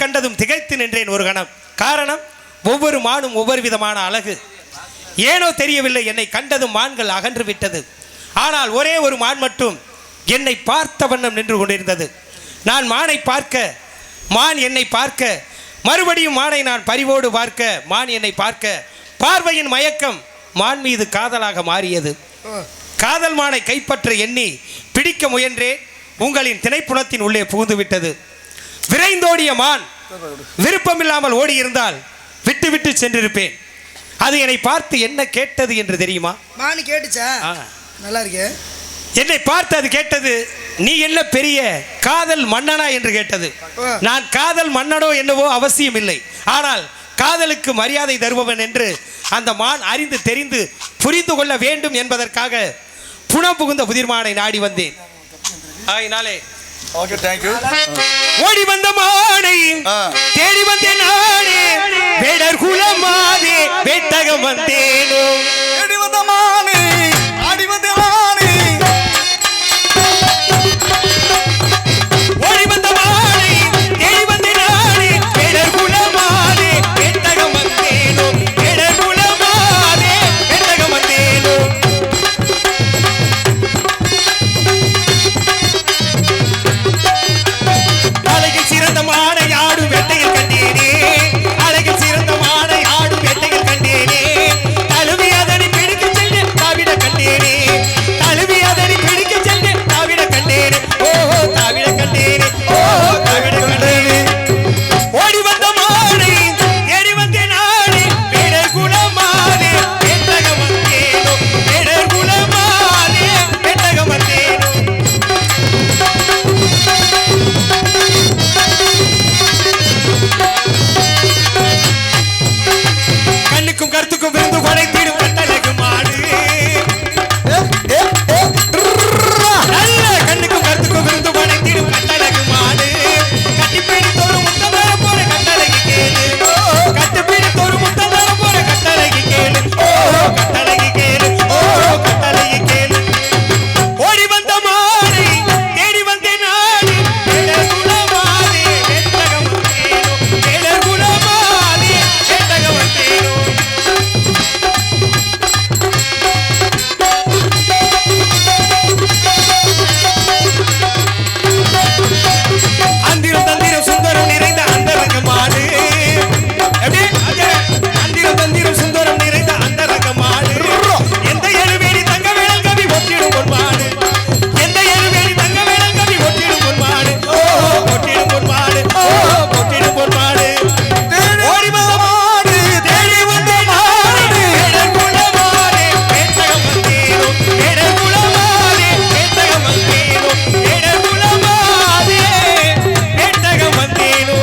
கண்டதும் திகைத்து நின்றேன் ஒரு கணம். காரணம், ஒவ்வொரு மானும் ஒவ்வொரு விதமான அழகு. ஏனோ தெரியவில்லை, என்னை கண்டதும் மான்கள் அகன்று விட்டது. ஆனால் ஒரே ஒரு மான் மட்டும் என்னை பார்த்த வண்ணம் நின்று கொண்டிருந்தது. நான் மானை பார்க்க, மான் என்னை பார்க்க, மறுபடியும் மானை நான் பரிவோடு பார்க்க, மான் என்னை பார்க்க, பார்வையின் மயக்கம் மான் மீது காதலாக மாறியது. காதல் மானை கைப்பற்ற எண்ணி பிடிக்க முயன்றேன். உங்களின் திணைப்புணத்தின் உள்ளே புகுந்து விட்டது. விரைந்தோடிய மான் விருப்பமில்லாமல் ஓடி இருந்தால் விட்டு விட்டு சென்றிருப்பேன். அது என்னை பார்த்து என்ன கேட்டது என்று தெரியுமா? மான் கேட்டுச்சா? நல்லா இருக்கே. என்னை பார்த்து அது கேட்டது, நீ என்ன பெரிய காதல் மன்னனா என்று கேட்டது. நான் காதல் மன்னனோ என்னவோ அவசியம் இல்லை, ஆனால் காதலுக்கு மரியாதை தருபவன் என்று அந்த மான் அறிந்து தெரிந்து புரிந்து கொள்ள வேண்டும் என்பதற்காக புனம் புகுந்த புதிர்மானை நாடி வந்தேன். ஆயினாலே ஓகே, थैंक यू. ஓடி வந்த மானை தேடி வந்தேன் நானே, வேடர் குலமாதே வேட்டகம் வந்தேனோ. தேடி வந்த மானை ஆடி வந்த மானை, ஓடி வந்த மானை தேடி வந்தேன் நானே, வேடர் குலமாதே வேட்டகம் வந்தேனோ. வேடர் குலமாதே வேட்டகம் வந்தேனோ. அழகில் சிறந்த மானை ஆடும் வேட்டையில் கண்டேனே, அழகில் சிறந்த மானை ஆடும் வேட்டையில் கண்டேனே. தழுவி அதனை பிடிக்க சென்று தாவிட கண்டேனே, தழுவி அதனை பிடிக்க சென்று தாவிட கண்டேனே. ஓஹோ தாவிட கண்டேனே, ஓஹோ தாவிட கண்டேனே. ஓடி வந்த மானை தேடி வந்தேன் நானே, வேடர் குலமானே வேட்டகம் வந்தேனோ. வேடர் குலமானே வேட்டகம் வந்தேனோ. கண்ணுக்கும் கருத்துக்கும் விருந்து கொடைத்திடும் கட்டழகு மாடு. நல்ல கண்ணுக்கும் கருத்துக்கும் விருந்து கொடைத்திடும் கட்டழகு மாடு. கட்டிப்பிடித்து ஒரு முத்தம் தர போற கட்டழகி கேளு, கட்டிப்பிடித்து ஒரு முத்தம் தர போற கட்டழகி கேளு. ஓ கட்டழகி கேளு, ஓ கட்டழகி கேளு. ஓடி வந்த மானை தேடி வந்தேன் நானே, வேடர் குலமானே வேட்டகம் வந்தேனோ. வேடர் குலமானே வேட்டகம் வந்தேனோ. அந்திரம் தந்திரம் சுந்தரம் நிறைந்த அந்தரங்க மாடு. எப்படி? அந்திரம் தந்திரம் சுந்தரம் நிறைந்த அந்தரங்க மாடு. எந்த எழுவேணி தங்க வேளல் கவி ஒட்டிடும் பொன் மாடு, எந்த எழுவேணி தங்க வேளல் கவி ஒட்டிடும் பொன் மாடு. ஓ ஒட்டிடும் பொன் மாடு, ஓ ஒட்டிடும் பொன் மாடு. ஓடி வந்த மாடு தேடி வந்த மாடு, வேடர் குலமானே வேட்டகம் வந்தேனோ. வேடர் குலமானே வேட்டகம் வந்தேனோ. வேடர் குலமானே வேட்டகம் வந்தேனோ.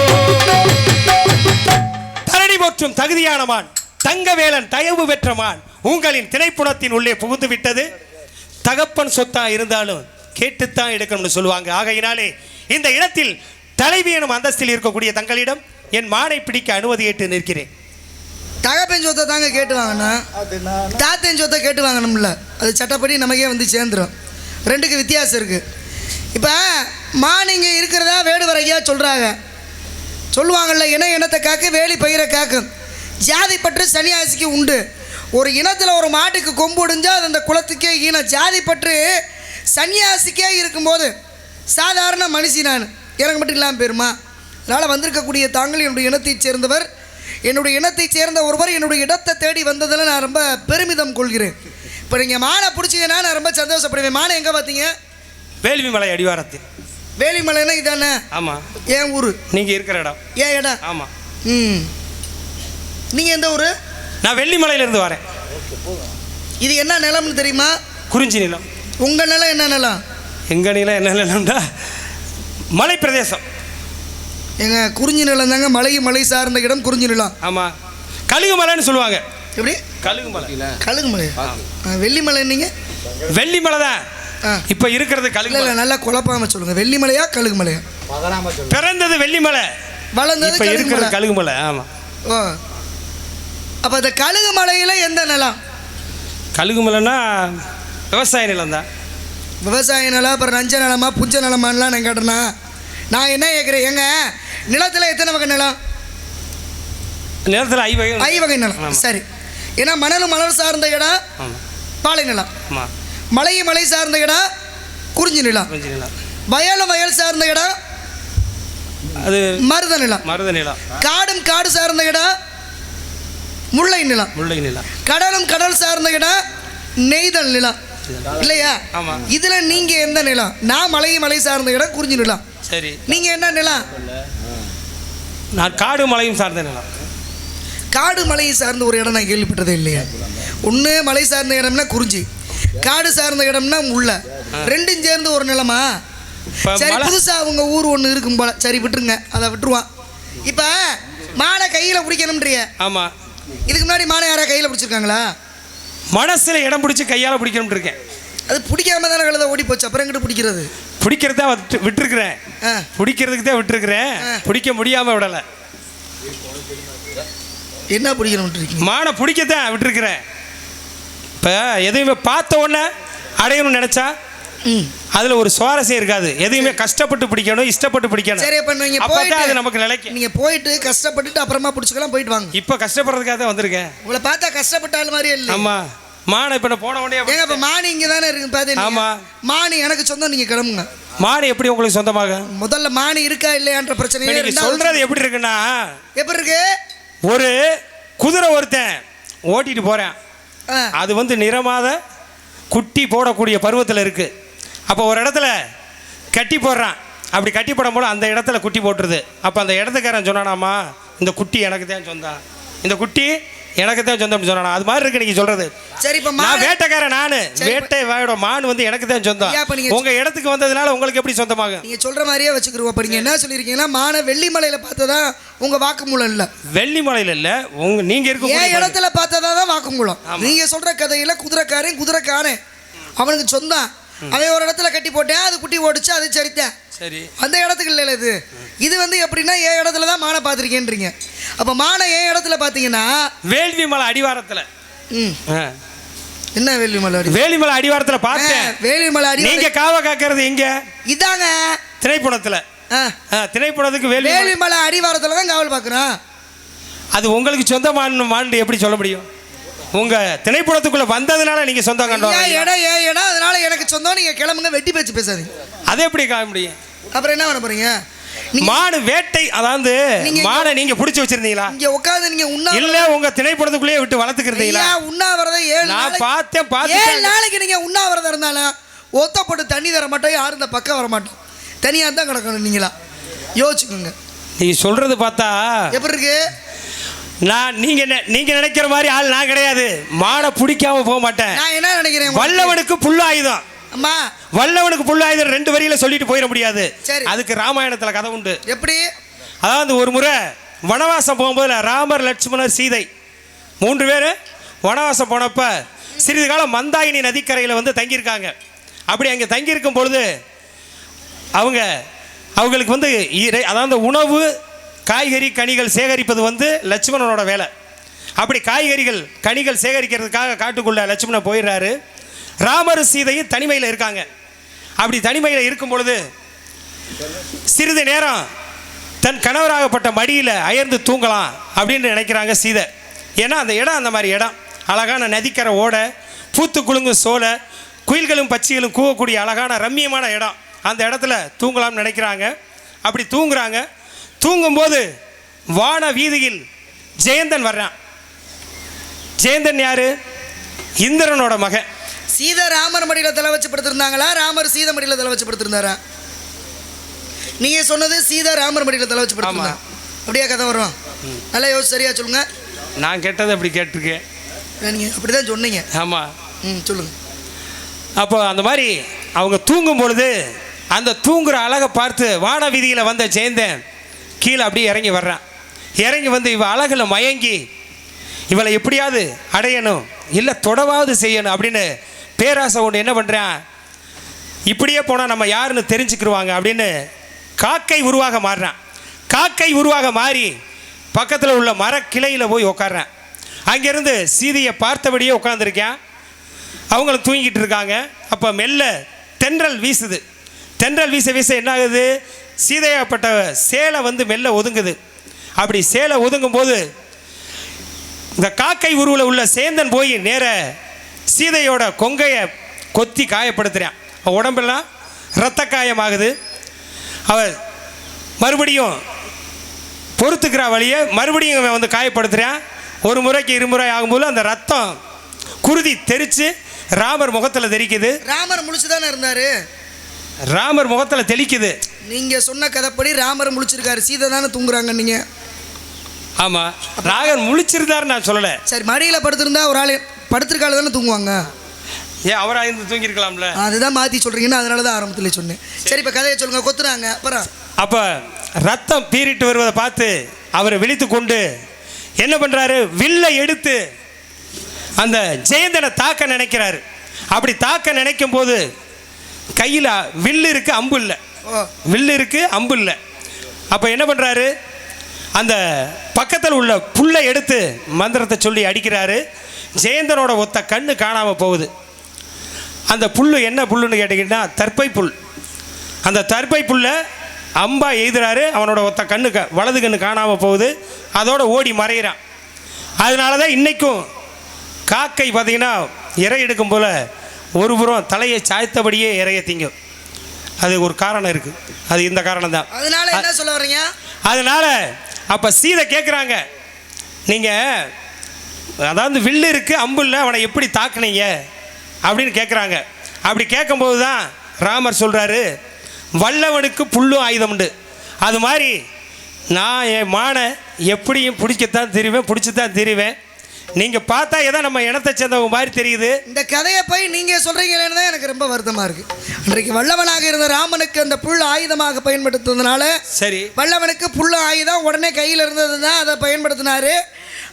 தரணி போற்றும் தகுதியான மான், தங்கவேலன் தயவு பெற்ற மான் உங்களின் திணைப்புணத்தின் உள்ளே புகுந்து விட்டது. தகப்பன் சொத்தா இருந்தாலும் கேட்டுத்தான் எடுக்கணும்னு சொல்லுவாங்க. ஆகையினாலே இந்த இடத்தில் தலைவி எனும் அந்தஸ்தில் இருக்கக்கூடிய தங்களிடம் என் மானை பிடிக்க அனுமதி ஏற்று நிற்கிறேன். தகப்பன் சொத்தை தாங்க கேட்டு வாங்கண்ணா, தாத்தன் சொத்தை கேட்டு வாங்கணும்ல. அது சட்டப்படி நமக்கே வந்து சேர்ந்துடும். ரெண்டுக்கு வித்தியாசம் இருக்குது. இப்போ மான் இங்கே இருக்கிறதா வேடுவரையா சொல்லுவாங்கள்ல, இனத்தை காக்க வேலி பயிரை காக்கும். ஜாதி பற்று சன்னியாசிக்கு உண்டு. ஒரு இனத்தில் ஒரு மாட்டுக்கு கொம்பு ஒடிஞ்சால் அது அந்த குலத்துக்கே ஈனம். ஜாதி பற்று சன்னியாசிக்கே இருக்கும்போது சாதாரண மனுஷி நான், எனக்கு மட்டும் இல்லாமல் போயிருமா? அதனால் வந்திருக்கக்கூடிய தாங்கள் என்னுடைய இனத்தைச் சேர்ந்தவர், என்னுடைய இனத்தைச் சேர்ந்த ஒருவர் என்னுடைய இடத்தை தேடி வந்ததில் நான் ரொம்ப பெருமிதம் கொள்கிறேன். இப்போ நீங்கள் மானை பிடிச்சிங்கன்னா நான் ரொம்ப சந்தோஷப்படுவேன். மானை எங்கே பார்த்தீங்க? வேள்விமலை அடிவாரத்தில். வேலிமலைன்னா இதானே? ஆமாம். ஏன் ஊர்? நீங்கள் இருக்கிற இடம். ஏன் இடம்? ஆமாம். நீங்கள் எந்த ஊர்? நான் வெள்ளிமலையிலேருந்து வரேன். இது என்ன நிலம்னு தெரியுமா? குறிஞ்சி நிலம். உங்கள் நிலம் என்ன நிலம்? எங்கள் நிலம் என்ன நிலம்டா? மலை பிரதேசம். எங்கள் குறிஞ்சி நிலம் தாங்க. மலை சார்ந்த இடம் குறிஞ்சி நிலம். ஆமாம். கழுகு மலைன்னு சொல்லுவாங்க. எப்படி? கழுகு மலை. கழுகு மலை. வெள்ளிமலை. நீங்கள் வெள்ளிமலை தான் இப்போ இருக்கிறது. கழுகு இல்லை, நல்லா குழப்பாம சொல்லுங்கள். வெள்ளிமலையா கழுகு மலையா? பிறந்தது வெள்ளிமலை, வளர்ந்தது இப்போ இருக்கிறது கழுகு மலை. ஆமாம். ஓ, அப்போ அந்த கழுகு மலையில் எந்த நிலம்? கழுகு மலைன்னா விவசாய நிலம் தான். விவசாய நிலம். அப்புறம் நஞ்ச நிலமா புஞ்ச நிலமானலாம் நான் கேட்டேன்னா நான் என்ன கேட்குறேன், எங்க நிலத்தில் எத்தனை வகை நிலம்? நிலத்தில் ஐவகை நிலம். சரி, ஏன்னா மணல் சார்ந்த இடம் பாலை நிலம், மலை சார்ந்த இடம் குறிஞ்சி நிலம், வயல் சார்ந்த இடம் அது மருத நிலம், காடு சார்ந்த இடம் முல்லை நிலம், கடல் சார்ந்த இடம் நெய்தல் நிலம் இல்லையா? இதுல நீங்க எந்த நிலம்? நான் மலை சார்ந்த இடம் குறிஞ்சி நிலம். சரி, நீங்க என்ன நிலம்? நான் காடு மலையும் சார்ந்த நிலம். காடு மலையை சார்ந்த ஒரு இடம் நான் கேள்விப்பட்டதே இல்லையா? ஒன்று மலை சார்ந்த இடம்னா குறிஞ்சி, காடு சார்ந்த இடம்னா முல்லை, ரெண்டும் சேர்ந்து ஒரு நிலமா? சரி, புதுசா அவங்க ஊர் ஒன்று இருக்கும் போல. சரி, விட்டுருங்க, அதை விட்டுருவான். இப்போ மானை கையில் பிடிக்கணும்ன்றிய. ஆமா, இதுக்கு முன்னாடி மானை யாரா கையில் பிடிச்சிருக்காங்களா? மனசுல இடம் பிடிச்சி கையால் பிடிக்கணும் இருக்கேன். அது பிடிக்காம தானே கழுத ஓடி போச்சு, அப்புறம் எங்கிட்ட பிடிக்கிறது? பிடிக்கிறதா விட்டுருக்கிறேன், பிடிக்கிறதுக்கு தான் விட்டுருக்கிறேன், பிடிக்க முடியாம விடலை. என்ன பிடிக்கணும்? மானை பிடிக்கத்தான் விட்டுருக்கிறேன். இப்போ எதையுமே பார்த்த உடனே அடையணும்னு நினைச்சா அதுல ஒரு சுவாரஸ்யம் இருக்காது. எதையுமே கஷ்டப்பட்டு பிடிக்கணும், இஷ்டப்பட்டு பிடிக்கணும். சரி, அப்ப நீங்க போயிட்டு அது நமக்கு நிலைக்கும். நீங்க போயிட்டு கஷ்டப்பட்டுட்டு அப்புறமா பிடிச்சிக்கலாம், போயிட்டு வாங்க. இப்போ கஷ்டப்படுறதுக்காக தான் வந்திருக்கேன். உங்களை பார்த்தா கஷ்டப்பட்டாலும் மாதிரியே இல்லை. ஆமா, மானை இப்போ போன உடனே ஏங்க இப்போ மானி இங்கே தானே இருக்கு பார்த்தீங்க? ஆமா, மானி எனக்கு சொந்தம், நீங்க கிளம்புங்க. மானி எப்படி உங்களுக்கு சொந்தமாக? முதல்ல மானி இருக்கா இல்லையான்ற பிரச்சனை. நீங்க சொல்றது எப்படி இருக்குன்னா, எப்படி இருக்கு? ஒரு குதிரை ஒருத்தன் ஓட்டிட்டு போறேன், அது வந்து நிறமாத குட்டி போடக்கூடிய பருவத்தில் இருக்கு. அப்போ ஒரு இடத்துல கட்டி போடுறான், அப்படி கட்டி போடும் போது அந்த இடத்துல குட்டி போட்டுருது. அப்போ அந்த இடத்துக்காரன் சொன்னானாமா, இந்த குட்டி எனக்கு தான் சொந்தம், இந்த குட்டி எனக்கு தான் சொந்தம்னு சொன்னா. அது மாதிரி இருக்கு நீங்க சொல்றது. சரி, இப்போ நான் வேட்டைக்காரன், நானு வேட்டை வாயோட மான் வந்து எனக்கு தான் சொந்தம். உங்க இடத்துக்கு வந்ததுனால உங்களுக்கு எப்படி சொந்தமாக? நீங்க சொல்ற மாதிரியே வச்சுக்கிறோம். அப்ப நீங்க என்ன சொல்லிருக்கீங்கன்னா, மான வெள்ளிமலையில பார்த்ததா உங்க வாக்குமூலம் இல்ல? வெள்ளிமலையில இல்ல, உங்க நீங்க இருக்க ஏன் இடத்துல பார்த்ததா தான் வாக்குமூலம். நீங்க சொல்ற கதையில குதிரைக்காரன் அவனுக்கு சொந்தம், அவன் ஒரு இடத்துல கட்டி போட்டேன், அது குட்டி ஓடிச்சு, அது சரித்தேன். சரி, அந்த இடத்துக்கு இல்லை இது. இது வந்து எப்படின்னா என் இடத்துல தான் மானை பார்த்துருக்கேன்றீங்க. அப்போ மானை என் இடத்துல பார்த்தீங்கன்னா வேள்விமலை அடிவாரத்தில். என்ன வேள்விமலை? வேள்விமலை அடிவாரத்தில் பார்த்தேன். வேள்விமலை அடி. நீங்க காவ காக்கிறது எங்க? இதாங்க திணைப்புணத்தில். திணைப்புணத்துக்கு வேள்விமலை அடிவாரத்தில் தான் காவல் பார்க்குறோம். அது உங்களுக்கு சொந்தமான மான் எப்படி சொல்ல முடியும்? உங்க திணைப்புணத்துக்குள்ள வந்ததுனால நீங்க சொந்தம் கண்டோம். இடம் அதனால எனக்கு சொந்தம். நீங்க கிளம்புங்க, வெட்டி பேச்சு பேசாதீங்க. அதை எப்படி காண முடியும்? அப்புறம் என்ன பண்ண போறீங்க? மாடு வேட்டை, அதாவது மானை நீங்க புடிச்சு வச்சிருந்தீங்களா? இங்க உட்கார்ந்து நீங்க இல்ல உங்க திணைப்புணத்துக்குள்ளேயே விட்டு வளர்த்துக்கிறீங்களா? உண்ணாவிரதம் 7 நான் பார்த்தேன். 7 நாளைக்கு நீங்க உண்ணாவிரதம் இருந்தாலும் ஒத்தப்பட்டு தண்ணி தர மாட்டோம், யாரும் இந்த பக்கம் வர மாட்டோம், தனியா தான் கிடக்கணும். நீங்களா யோசிச்சுக்கோங்க. நீங்க சொல்றது பார்த்தா எப்படி இருக்கு? நீங்க நினைக்கிற மாதிரி ஆள் நான் கிடையாது. மானை பிடிக்காம போக மாட்டேன். நான் என்ன நினைக்கிறேன், வல்லவனுக்கு புல்லாயுதம். அம்மா, வல்லவனுக்கு புல்லாயுதம் 2 வரியில சொல்லிட்டு போயிட முடியாது. அதுக்கு ராமாயணத்துல கதை உண்டு. எப்படி? அதாவது ஒரு முறை வனவாசம் போகும்போது ராமர், லட்சுமணர், சீதை 3 பேர் வனவாசம் போனப்ப சிறிது காலம் மந்தாகினி நதிக்கரையில் வந்து தங்கியிருக்காங்க. அப்படி அங்கே தங்கியிருக்கும் பொழுது அவங்களுக்கு வந்து அதாவது உணவு, காய்கறி, கனிகள் சேகரிப்பது வந்து லட்சுமணனோட வேலை. அப்படி காய்கறிகள், கனிகள் சேகரிக்கிறதுக்காக காட்டுக்குள்ள லட்சுமணன் போயிடுறாரு. ராமர், சீதையும் தனிமையில் இருக்காங்க. அப்படி தனிமையில் இருக்கும் பொழுது சிறிது நேரம் தன் கணவராகப்பட்ட மடியில் அயர்ந்து தூங்கலாம் அப்படின்னு நினைக்கிறாங்க சீதை. ஏன்னா அந்த இடம் அந்த மாதிரி இடம், அழகான நதிக்கரை ஓட, பூத்து குலுங்கும் சோலை, குயில்களும் பட்சிகளும் கூவக்கூடிய அழகான ரம்மியமான இடம். அந்த இடத்துல தூங்கலாம்னு நினைக்கிறாங்க. அப்படி தூங்குறாங்க. தூங்கும்போது வான வீதியில் ஜெயந்தன் வர்றான். ஜெயந்தன் யாரு? இந்திரனோட மகன். சீதை ராமர் மடியில் தலை வச்சு படுத்திருந்தாங்களா, ராமர் சீதை மடியில் தலை வச்சு படுத்திருந்தாரா? நீங்க சொன்னது சீதை ராமர் மடியில் தலை வச்சு படுத்திருந்தா. அப்படியே கதை வரும். நல்லா யோசிச்சு சரியா சொல்லுங்க. நான் கேட்டது அப்படி கேட்டிருக்கேன். நீங்க அப்படிதான் சொன்னீங்க. ஆமா, சொல்லுங்க. அப்போ அந்த மாதிரி அவங்க தூங்கும் பொழுது அந்த தூங்குற அழகை பார்த்து வான வீதியில் வந்த ஜெயந்தன் கீழே அப்படியே இறங்கி வர்றான். இறங்கி வந்து இவ அழகில் மயங்கி இவளை எப்படியாவது அடையணும், இல்லை தொடவாவது செய்யணும் அப்படின்னு பேராசை கொண்டு என்ன பண்ணுறான், இப்படியே போனால் நம்ம யாருன்னு தெரிஞ்சுக்கிடுவாங்க அப்படின்னு காக்கை உருவாக மாறுறான். காக்கை உருவாக மாறி பக்கத்தில் உள்ள மரக்கிளையில் போய் உட்கார்றான். அங்கேருந்து சீதையை பார்த்தபடியே உட்காந்துருக்கேன். அவங்களும் தூங்கிட்டு இருக்காங்க. அப்போ மெல்ல தென்றல் வீசுது. தென்றல் வீச வீச என்ன ஆகுது, சீதையாப்பட்ட சேலை வந்து மெல்ல ஒதுங்குது. அப்படி சேலை ஒதுங்கும் போது இந்த காக்கை உருவில் உள்ள சேந்தன் போய் நேர சீதையோட கொங்கையை கொத்தி காயப்படுத்துகிறான். உடம்பெல்லாம் இரத்த காயமாகுது. அவள் மறுபடியும் பொறுத்துக்கிற வழியை மறுபடியும் வந்து காயப்படுத்துகிறான். ஒரு முறைக்கு இருமுறை ஆகும்போது அந்த ரத்தம் குருதி தெரித்து ராமர் முகத்தில் தெரிக்குது. ராமர் முழிச்சு தானே இருந்தாரு? ராமர் முகத்தில் தெளிக்குது. நீங்கள் சொன்ன கதைப்படி ராமர் முழிச்சிருக்காரு, சீதை தானே தூங்குறாங்க நீங்கள். ஆமாம், ராகர் முழிச்சிருந்தாரு நான் சொல்லலை. சரி, மடியில் படுத்திருந்தா ஒரு ஆள் படுத்திருக்காள் தானே தூங்குவாங்க. ஏன் அவராக இருந்து தூங்கியிருக்கலாம்ல? அதுதான் மாற்றி சொல்கிறீங்கன்னு அதனால தான் ஆரம்பத்தில் சொன்னேன். சரி, இப்போ கதையை சொல்லுங்கள். கொத்துறாங்க. அப்புறம் அப்போ ரத்தம் பீறிட்டு வருவதை பார்த்து அவரை விழித்து கொண்டு என்ன பண்ணுறாரு, வில்லை எடுத்து அந்த ஜெயந்தனை தாக்க நினைக்கிறாரு. அப்படி தாக்க நினைக்கும் போது கையில் வில்லு இருக்குது, அம்பு இல்லை. வில்லு இருக்குது, அம்பு இல்லை. அப்போ என்ன பண்ணுறாரு, அந்த பக்கத்தில் உள்ள புல்லை எடுத்து மந்திரத்தை சொல்லி அடிக்கிறாரு. ஜெயந்தனோட ஒத்த கண்ணு காணாமல் போகுது. அந்த புல் என்ன புல்லுன்னு கேட்டிங்கன்னா தர்பை புல். அந்த தர்பை புல்லை அம்பா எய்துறாரு. அவனோட ஒத்த கண்ணு வலது கண்ணு காணாமல் போகுது. அதோட ஓடி மறைகிறான். அதனால தான் இன்றைக்கும் காக்கை பார்த்திங்கன்னா இறை எடுக்கும் போல் ஒரு புறம் தலையை சாய்த்தபடியே இறைய திங்கும். அது ஒரு காரணம் இருக்குது. அது இந்த காரணம் தான். அதனால என்ன சொல்ல வர்றீங்க? அதனால் அப்போ சீதை கேட்குறாங்க, நீங்கள் அதாவது வில்லு இருக்குது, அம்பு இல்லை, அவனை எப்படி தாக்குனீங்க அப்படின்னு கேட்குறாங்க. அப்படி கேட்கும்போது தான் ராமர் சொல்கிறாரு, வல்லவனுக்கு புல்லும் ஆயுதம் உண்டு. அது மாதிரி நான் என் மானை எப்படியும் பிடிக்கத்தான் தெரிவேன், பிடிச்சி தான் தெரிவேன். நீங்கள் பார்த்தா ஏதோ நம்ம இனத்தை சேர்ந்தவங்க மாதிரி தெரியுது. இந்த கதையை போய் நீங்கள் சொல்கிறீங்களேன்னு தான் எனக்கு ரொம்ப வருத்தமாக இருக்குது. அன்றைக்கு வல்லவனாக இருந்த ராமனுக்கு அந்த புல் ஆயுதமாக பயன்படுத்துறதுனால, சரி, வல்லவனுக்கு புல் ஆயுதம் உடனே கையில் இருந்தது தான் அதை பயன்படுத்தினார்.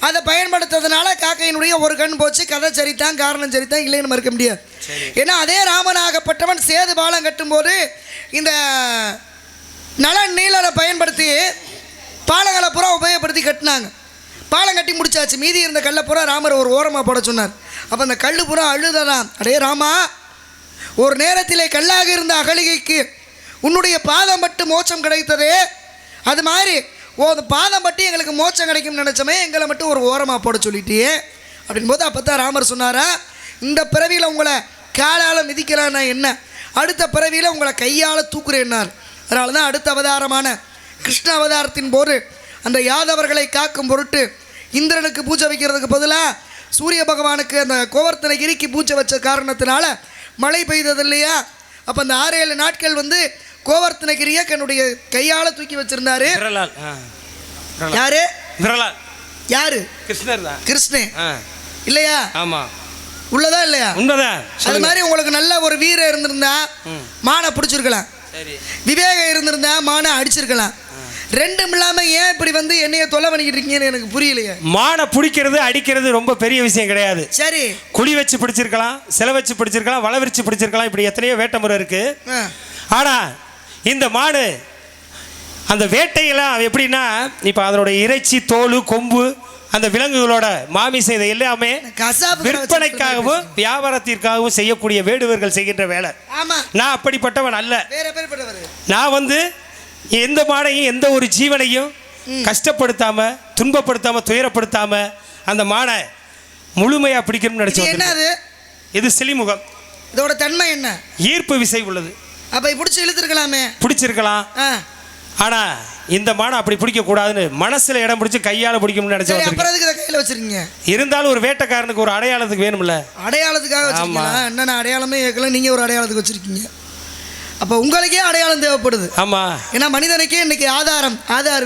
அதை பயன்படுத்துறதுனால காக்கையினுடைய ஒரு கண் போச்சு. கதை சரித்தான், காரணம் சரித்தான், இல்லைன்னு மறுக்க முடியாது. ஏன்னா அதே ராமனாகப்பட்டவன் சேது பாலம் கட்டும்போது இந்த நலன் நீலனை பயன்படுத்தி பாலங்களை புறா உபயோகப்படுத்தி கட்டினாங்க. பாலம் கட்டி முடிச்சாச்சு. மீதி இருந்த கல்லை புறா ராமர் ஒரு ஓரமாக போட சொன்னார். அப்போ அந்த கல் புறா அழுததான், அடே ராமா, ஒரு நேரத்திலே கல்லாக இருந்த அகலிகைக்கு உன்னுடைய பாதம் பட்டு மோட்சம் கிடைத்ததே, அது மாதிரி அந்த பாதம் பட்டு எங்களுக்கு மோட்சம் கிடைக்கும்னு நினச்சோமே, எங்களை மட்டும் ஒரு ஓரமாக போட சொல்லிட்டியே அப்படின் போது அப்போ தான் ராமர் சொன்னாரா, இந்த பிறவியில் உங்களை காலால் மிதிக்கலான்னா என்ன, அடுத்த பிறவியில் உங்களை கையால் தூக்குறேன்னார். அதனால தான் அடுத்த அவதாரமான கிருஷ்ண அவதாரத்தின் போது அந்த யாதவர்களை காக்கும் பொருட்டு இந்திரனுக்கு பூஜை வைக்கிறதுக்கு பதிலாக சூரிய பகவானுக்கு அந்த கோவர்த்தனகிரிக்கு பூஜை வச்ச காரணத்தினால மழை பெய்தது இல்லையா. அப்போ அந்த 6-7 நாட்கள் வந்து கோவர்த்தனகிரியை தன்னுடைய கையால் தூக்கி வச்சிருந்தாரு. யாரு? யாரு? கிருஷ்ணர் தான். கிருஷ்ணன் இல்லையா? ஆமாம், உள்ளதா இல்லையா? உண்மைதான். அது மாதிரி உங்களுக்கு நல்ல ஒரு வீரம் இருந்திருந்தா மானை பிடிச்சிருக்கலாம், விவேகம் இருந்திருந்தா மானை அடிச்சிருக்கலாம். ரெண்டும் இல்லாமல் ஏன் இப்படி வந்து என்னைய தொலை பண்ணிக்கிட்டு இருக்கீங்கன்னு எனக்கு புரியலையே. மானை பிடிக்கிறது அடிக்கிறது ரொம்ப பெரிய விஷயம் கிடையாது. சரி, குழி வச்சு பிடிச்சிருக்கலாம், சிலை வச்சு பிடிச்சிருக்கலாம், வலை விரிச்சு பிடிச்சிருக்கலாம், இப்படி எத்தனையோ வேட்டை முறை இருக்கு. ஆனால் இந்த மாடு அந்த வேட்டையெல்லாம் எப்படின்னா, இப்போ அதனோட இறைச்சி, தோல், கொம்பு, அந்த விலங்குகளோட மாமிசம், இதை எல்லாமே விற்பனைக்காகவும் வியாபாரத்திற்காகவும் செய்யக்கூடிய வேடுவர்கள் செய்கின்ற வேலை. நான் அப்படிப்பட்டவன் அல்ல. நான் வந்து எந்த மாடையும் எந்த ஒரு ஜீவனையும் கஷ்டப்படுத்தாம, துன்பப்படுத்தாம, துயரப்படுத்தாம அந்த மானை முழுமையா பிடிக்கணும்னு நினைச்சேன். இது சிலிமுகம். இதோட தன்மை என்ன? ஈர்ப்பு விசை உள்ளது. அப்ப பிடிச்சி இழுத்துருக்கலாமே. பிடிச்சிருக்கலாம். ஆனா இந்த மானை அப்படி பிடிக்க கூடாதுன்னு மனசுல இடம் பிடிச்சி கையால பிடிக்கணும்னு நினைச்சேன். அப்புறம் அதுக்கு கையில வச்சிருக்கீங்க. இருந்தாலும் ஒரு வேட்டைக்காரனுக்கு ஒரு அடையாளத்துக்கு வேணும்ல. அடையாளத்துக்காக வச்சிருக்கீங்களா? என்னென்ன அடையாளமே கேட்கல, நீங்க ஒரு அடையாளத்துக்கு வச்சிருக்கீங்க. அப்போ உங்களுக்கே அடையாளம் தேவைப்படுது. ஆமாம், ஏன்னா மனிதனுக்கே இன்னைக்கு ஆதாரம்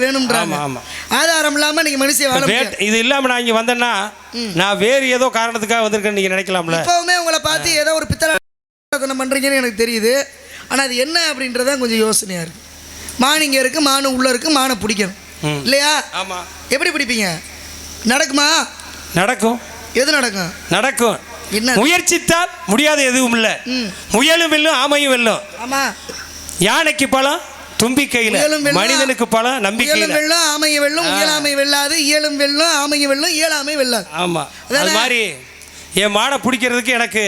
வேணும்ன்றாங்க. ஆமாம், ஆதாரம் இல்லாமல் இன்னைக்கு மனுஷன் வாழ முடியாது. இது இல்லாமல் நான் இங்கே வந்தேன்னா நான் வேறு ஏதோ காரணத்துக்காக வந்திருக்கேன்னு நீங்கள் நினைக்கலாம்ல. இப்போவுமே உங்களை பார்த்து ஏதோ ஒரு பித்தளை பண்ணுறீங்கன்னு எனக்கு தெரியுது. ஆனால் அது என்ன அப்படின்றதான் கொஞ்சம் யோசனையாக இருக்குது. மான் இங்கே இருக்குது, மானு உள்ளே இருக்குது, மானை பிடிக்கணும் இல்லையா? ஆமாம். எப்படி பிடிப்பீங்க? நடக்குமா? நடக்கும். எது நடக்கும்? நடக்கும். முயற்சித்தால் முடியாத எதுவும் இல்லை. முயலும் வெல்லும், ஆமையும் வெல்லும். ஆமா, யானைக்கு பலம் தும்பிக்கையில், மனிதனுக்கு பலம் நம்பிக்கையில். வெல்லும், ஆமையை வெல்லும், இயலாமை வெல்லாது. இயலும் வெல்லும், ஆமையை வெல்லும், இயலாமை வெல்லாது. ஆமா, அது மாதிரி என் மானை பிடிக்கிறதுக்கு எனக்கு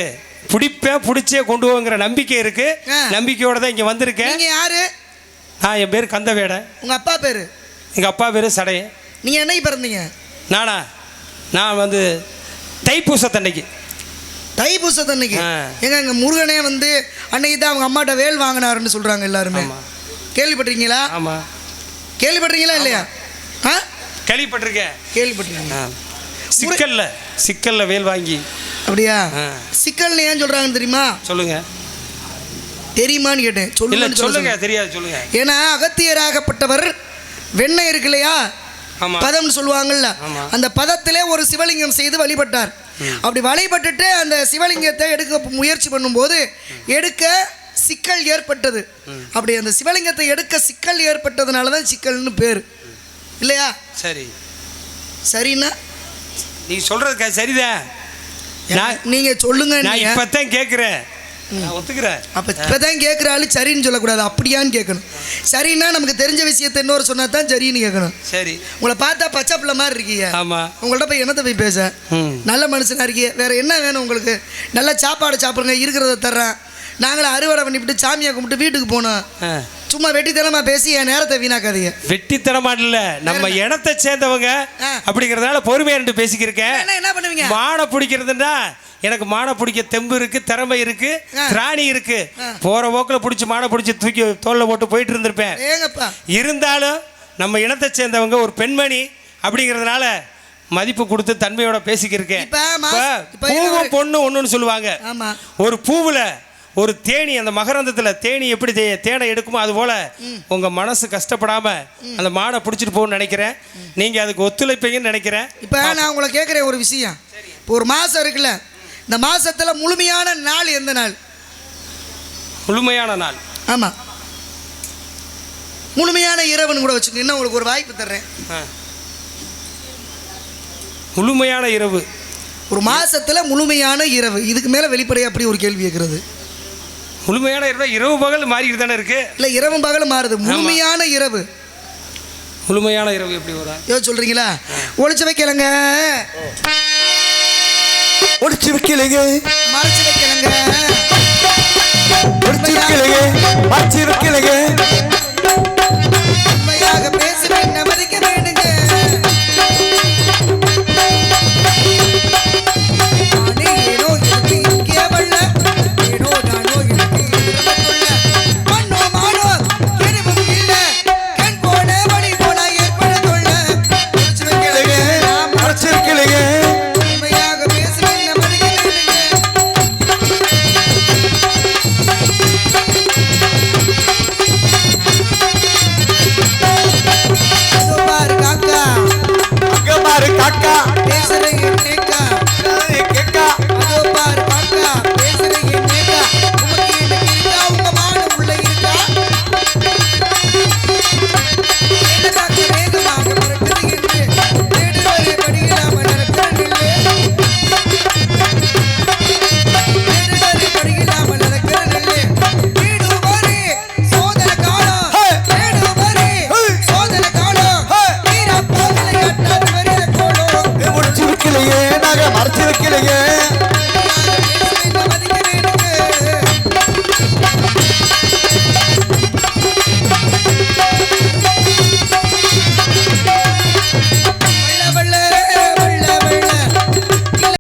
பிடிச்சே கொண்டு போங்கிற நம்பிக்கை இருக்கு. நம்பிக்கையோட தான் இங்க வந்திருக்கேன். நீங்க யாரு? என் பேர் கந்தவேடை. உங்கள் அப்பா பேர்? எங்கள் அப்பா பேர் சடையன். நீங்கள் என்னைக்கு பிறந்தீங்க? நானா? நான் வந்து தைப்பூசத்தன்னைக்கு. தைப்பூசத்தன்னைக்கு? எங்க முருகனே வந்து அன்னைக்கு தான் அவங்க அம்மாட்ட வேல் வாங்கினாருன்னு சொல்கிறாங்க எல்லாருமே. கேள்விப்பட்டிருக்கீங்களா? ஆமாம். கேள்விப்பட்டிருக்கீங்களா இல்லையா? கேள்விப்பட்டிருக்கேன். கேள்விப்பட்டிருக்கீங்க. சிக்கல்ல வேல் வாங்கி. அப்படியா? சிக்கல்னு ஏன் சொல்கிறாங்கன்னு தெரியுமா? சொல்லுங்க. தெரியுமான்னு கேட்டேன். சொல்லுங்க. தெரியாது, சொல்லுங்க. ஏன்னா அகத்தியராகப்பட்டவர் வெண்ணெய் இருக்கு இல்லையா, பதம்னு சொல்லுவாங்கல்ல, அந்த பதத்திலே ஒரு சிவலிங்கம் செய்து வழிபட்டார். அப்படி வழிபட்டுட்டு அந்த சிவலிங்கத்தை எடுக்க முயற்சி பண்ணும்போது எடுக்க சிக்கல் ஏற்பட்டது. அப்படி அந்த சிவலிங்கத்தை எடுக்க சிக்கல் ஏற்பட்டதுனால தான் சிக்கல்னு பேர் இல்லையா? சரி. சரிண்ணா, நீ சொல்றது சரிதான். நீங்க சொல்லுங்க. நான் இப்பதான் கேட்கிறேன். ஒத்துக்கிறேன். அப்போ இப்போ தான் கேட்குறாள் சரின்னு சொல்லக்கூடாது, அப்படியான்னு கேட்கணும். சரின்னா நமக்கு தெரிஞ்ச விஷயத்தை இன்னொரு சொன்னா தான் சரின்னு கேட்கணும். சரி. உங்களை பார்த்தா பச்சை பிள்ளை மாதிரி இருக்கீங்க. ஆமாம். உங்கள்கிட்ட போய் என்னத்தை போய் பேச? நல்ல மனுஷனாக இருக்கீங்க. வேறு என்ன வேணும் உங்களுக்கு? நல்ல சாப்பாடு சாப்பிடுங்க, இருக்கிறத தர்றேன். நாங்களும் அறுவடை பண்ணிவிட்டு சாமியை கும்பிட்டு வீட்டுக்கு போனோம். சும்மா வெட்டித்தனமா பேசி என் நேரத்தை வீணாக்காதீங்க. வெட்டித்தனமா இல்ல, நம்ம இனத்தை சேர்ந்தவங்க அப்படிங்கிறதுனால பொறுமையா ரெண்டு பேசிக்கிருக்கேன். என்ன பண்ணுவீங்க? மானை பிடிக்கிறதுன்னா எனக்கு மானை பிடிக்க தெம்பு இருக்கு, திறமை இருக்கு, திராணி இருக்கு. போற போக்கில் பிடிச்சி மானை பிடிச்சி தூக்கி தோல்ல போட்டு போயிட்டு இருந்திருப்பேன். இருந்தாலும் நம்ம இனத்தை சேர்ந்தவங்க ஒரு பெண்மணி அப்படிங்கிறதுனால மதிப்பு கொடுத்து தன்மையோட பேசிக்கிருக்கேன். பூவும் பொண்ணு ஒண்ணுன்னு சொல்லுவாங்க. ஒரு பூவுல ஒரு தேனி, அந்த மகரந்தத்துல தேனி எப்படி தேனை எடுக்குமோ அது போல உங்க மனசு கஷ்டப்படாம அந்த மாடை பிடிச்சிட்டு போகணும்னு நினைக்கிறேன். நீங்க அதுக்கு ஒத்துழைப்பீங்கன்னு நினைக்கிறேன். இப்ப நான் உங்களை கேட்கிறேன் ஒரு விஷயம். இப்போ ஒரு மாசம் இருக்குல்ல, இந்த மாசத்துல முழுமையான நாள் எந்த நாள்? முழுமையான நாள். ஆமா, முழுமையான இரவுன்னு கூட வச்சுக்கோங்க. இன்னும் உங்களுக்கு ஒரு வாய்ப்பு தர்றேன். முழுமையான இரவு. ஒரு மாசத்துல முழுமையான இரவு. இதுக்கு மேல வெளிப்படையா அப்படி ஒரு கேள்வி கேட்கறது. முழுமையான இரவு, இரவு பகல் மாறிட்டு தானே இருக்கு. இல்ல, இரவும் பகலும் மாறுது. முழுமையான இரவு. முழுமையான இரவு எப்படி வரும்? சொல்றீங்களா? ஒளிச்சு வைக்கலங்க, ஒளிச்சு வைக்கலங்க, மறைச்சு வைக்கலங்க, ஒளிச்சு வைக்கலங்க, மறைச்சு வைக்கலங்க, உண்மையாக பேசுவேன், மதிக்க